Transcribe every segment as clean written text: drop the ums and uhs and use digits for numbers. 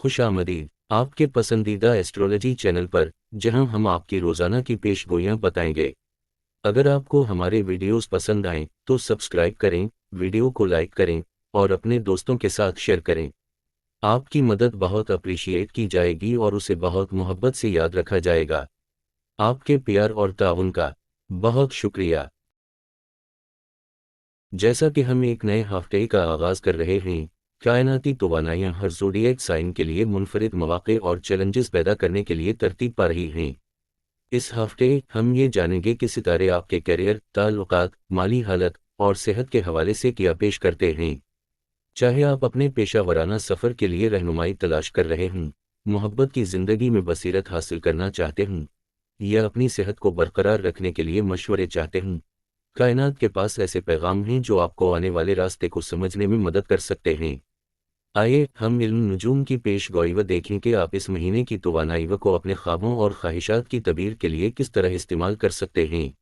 खुश आमदीद आपके पसंदीदा एस्ट्रोलॉजी चैनल पर, जहां हम आपकी रोजाना की पेशगोइयां बताएंगे। अगर आपको हमारे वीडियोस पसंद आएं तो सब्सक्राइब करें, वीडियो को लाइक करें और अपने दोस्तों के साथ शेयर करें। आपकी मदद बहुत अप्रिशिएट की जाएगी और उसे बहुत मोहब्बत से याद रखा जाएगा। आपके प्यार और ताउन का बहुत शुक्रिया। जैसा कि हम एक नए हफ्ते का आगाज कर रहे हैं, कायनाती तवानाइयाँ हर ज़ोडिएक साइन के लिए मुनफरिद मौक़े और चैलेंजेस पैदा करने के लिए तरतीब पा रही हैं। इस हफ्ते हम ये जानेंगे कि सितारे आपके करियर, ताल्लुकात, माली हालत और सेहत के हवाले से क्या पेश करते हैं। चाहे आप अपने पेशा वराना सफ़र के लिए रहनुमाई तलाश कर रहे हों, मोहब्बत की ज़िंदगी में बसीरत हासिल करना चाहते हों, या अपनी सेहत को बरकरार रखने के लिए मशवरे चाहते हों, कायनात के पास ऐसे पैगाम हैं जो आपको आने वाले रास्ते को समझने में मदद कर सकते हैं। आइए हम इल्म नुजूम की पेशगोई व देखें कि आप इस महीने की तवानाई को अपने ख्वाबों और ख्वाहिशात की तबीर के लिए किस तरह इस्तेमाल कर सकते हैं।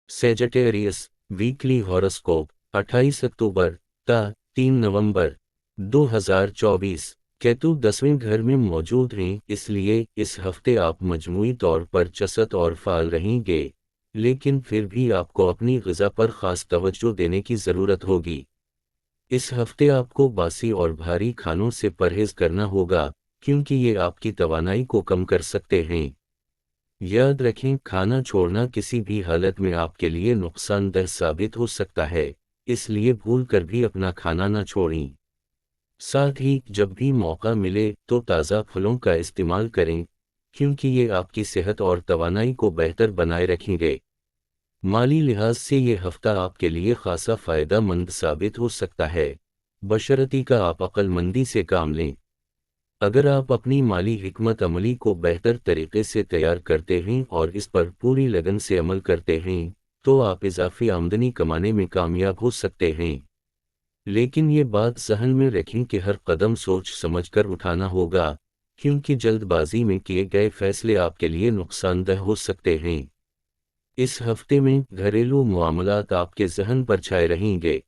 सेजिटेरियस वीकली हॉरोस्कोप 28 अक्टूबर ता 3 नवंबर 2024। केतु 10वें घर में मौजूद हैं, इसलिए इस हफ्ते आप मजमूई तौर पर चस्त और फाल रहेंगे, लेकिन फिर भी आपको अपनी ग़िज़ा पर ख़ास तवज्जो देने की ज़रूरत होगी। इस हफ्ते आपको बासी और भारी खानों से परहेज करना होगा, क्योंकि ये आपकी तवानाई को कम कर सकते हैं। याद रखें, खाना छोड़ना किसी भी हालत में आपके लिए नुकसानदेह साबित हो सकता है, इसलिए भूल कर भी अपना खाना न छोड़ें। साथ ही जब भी मौका मिले तो ताज़ा फलों का इस्तेमाल करें, क्योंकि ये आपकी सेहत और तवानाई को बेहतर बनाए रखेंगे। माली लिहाज से ये हफ्ता आपके लिए खासा फ़ायदा मंद साबित हो सकता है, बशर्ते का आप अक्लमंदी से काम लें। अगर आप अपनी माली हिकमत अमली को बेहतर तरीके से तैयार करते हैं और इस पर पूरी लगन से अमल करते हैं, तो आप इजाफी आमदनी कमाने में कामयाब हो सकते हैं। लेकिन ये बात ज़हन में रखें कि हर कदम सोच समझकर उठाना होगा, क्योंकि जल्दबाजी में किए गए फैसले आपके लिए नुकसानदेह हो सकते हैं। इस हफ्ते में घरेलू मामलात आपके ज़हन पर छाए रहेंगे।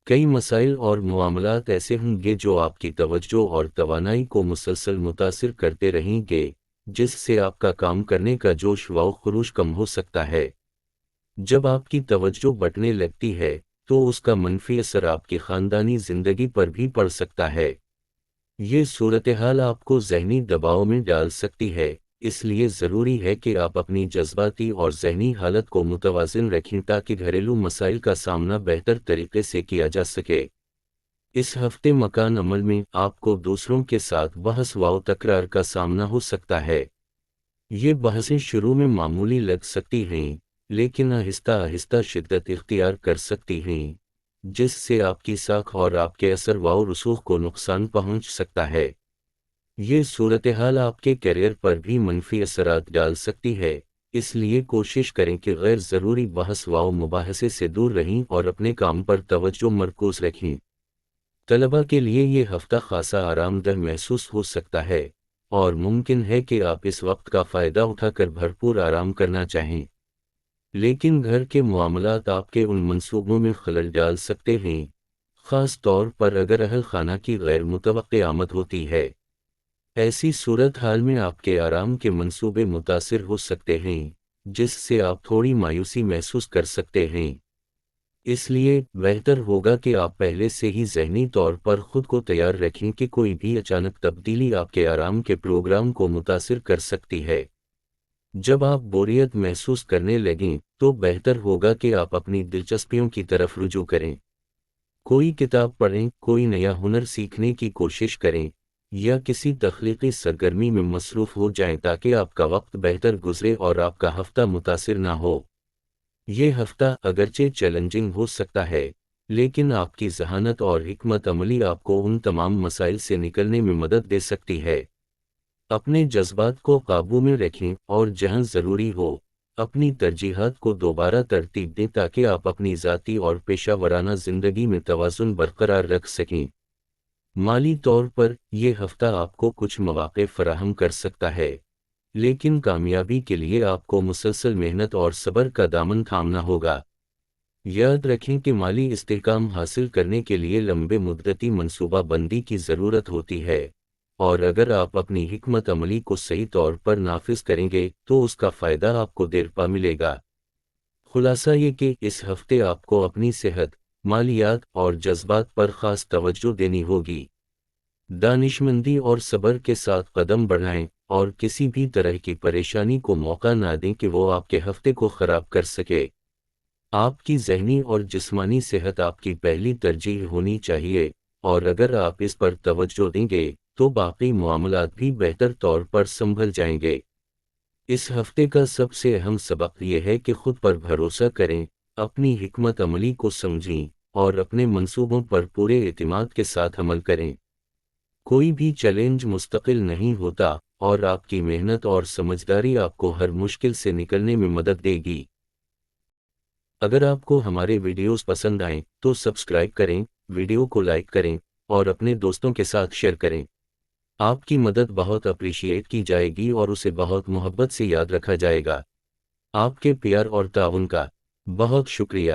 कई मसाइल और मामलात ऐसे होंगे जो आपकी तवज्जो और तवानाई को मुसलसल मुतासिर करते रहेंगे, जिससे आपका काम करने का जोश व खरूश कम हो सकता है। जब आपकी तवज्जो बंटने लगती है तो उसका मनफी असर आपकी ख़ानदानी ज़िंदगी पर भी पड़ सकता है। ये सूरत-ए-हाल आपको ज़हनी दबाव में डाल सकती है, इसलिए ज़रूरी है कि आप अपनी जज्बाती और ज़हनी हालत को मुतवाज़िन रखें ताकि घरेलू मसाइल का सामना बेहतर तरीके से किया जा सके। इस हफ्ते मकान अमल में आपको दूसरों के साथ बहस व तकरार का सामना हो सकता है। ये बहसें शुरू में मामूली लग सकती हैं, लेकिन आहिस्ता आहिस्ता शिद्दत इख्तियार कर सकती हैं, जिससे आपकी साख और आपके असर व रसूख को नुकसान पहुंच सकता है। ये सूरत-ए-हाल आपके करियर पर भी मनफी असरात डाल सकती है, इसलिए कोशिश करें कि गैर ज़रूरी बहस व मुबाहसे से दूर रहें और अपने काम पर तवज्जो मरकूज़ रखें। तलबा के लिए ये हफ्ता खासा आरामदेह महसूस हो सकता है, और मुमकिन है कि आप इस वक्त का फ़ायदा उठाकर भरपूर आराम करना चाहें। लेकिन घर के मामलात आपके उन मंसूबों में खलल डाल सकते हैं, ख़ास तौर पर अगर अहल खाना की गैर मुतवक्के आमद होती है। ऐसी सूरत हाल में आपके आराम के मंसूबे मुतासिर हो सकते हैं, जिससे आप थोड़ी मायूसी महसूस कर सकते हैं। इसलिए बेहतर होगा कि आप पहले से ही ज़हनी तौर पर खुद को तैयार रखें कि कोई भी अचानक तब्दीली आपके आराम के प्रोग्राम को मुतासिर कर सकती है। जब आप बोरियत महसूस करने लगें तो बेहतर होगा कि आप अपनी दिलचस्पियों की तरफ रुजू करें। कोई किताब पढ़ें, कोई नया हुनर सीखने की कोशिश करें, या किसी तख्लीकी सरगर्मी में मसरूफ़ हो जाएं ताकि आपका वक्त बेहतर गुजरे और आपका हफ्ता मुतासिर ना हो। ये हफ्ता अगरचे चैलेंजिंग हो सकता है, लेकिन आपकी ज़हानत और हिकमत अमली आपको उन तमाम मसाइल से निकलने में मदद दे सकती है। अपने जज्बात को काबू में रखें और जहां ज़रूरी हो, अपनी तरजीहात को दोबारा तरतीब दें ताकि आप अपनी ज़ाती और पेशा वराना ज़िंदगी में तवाज़ुन बरकरार रख सकें। माली तौर पर यह हफ्ता आपको कुछ मौक़े फराहम कर सकता है, लेकिन कामयाबी के लिए आपको मुसलसल मेहनत और सब्र का दामन थामना होगा। याद रखें कि माली इस्तेहकाम हासिल करने के लिए लंबे मुद्दती मनसूबा बंदी की ज़रूरत होती है, اور اگر آپ اپنی حکمت عملی کو صحیح طور پر نافذ کریں گے تو اس کا فائدہ آپ کو دیر پا ملے گا۔ خلاصہ یہ کہ اس ہفتے آپ کو اپنی صحت، مالیات اور جذبات پر خاص توجہ دینی ہوگی۔ دانشمندی اور صبر کے ساتھ قدم بڑھائیں اور کسی بھی طرح کی پریشانی کو موقع نہ دیں کہ وہ آپ کے ہفتے کو خراب کر سکے۔ آپ کی ذہنی اور جسمانی صحت آپ کی پہلی ترجیح ہونی چاہیے، اور اگر آپ اس پر توجہ دیں گے تو باقی معاملات بھی بہتر طور پر سنبھل جائیں گے۔ اس ہفتے کا سب سے اہم سبق یہ ہے کہ خود پر بھروسہ کریں، اپنی حکمت عملی کو سمجھیں اور اپنے منصوبوں پر پورے اعتماد کے ساتھ عمل کریں۔ کوئی بھی چیلنج مستقل نہیں ہوتا، اور آپ کی محنت اور سمجھداری آپ کو ہر مشکل سے نکلنے میں مدد دے گی۔ اگر آپ کو ہمارے ویڈیوز پسند آئیں تو سبسکرائب کریں، ویڈیو کو لائک کریں اور اپنے دوستوں کے ساتھ شیئر کریں۔ آپ کی مدد بہت اپریشیٹ کی جائے گی اور اسے بہت محبت سے یاد رکھا جائے گا۔ آپ کے پیار اور تعاون کا بہت شکریہ۔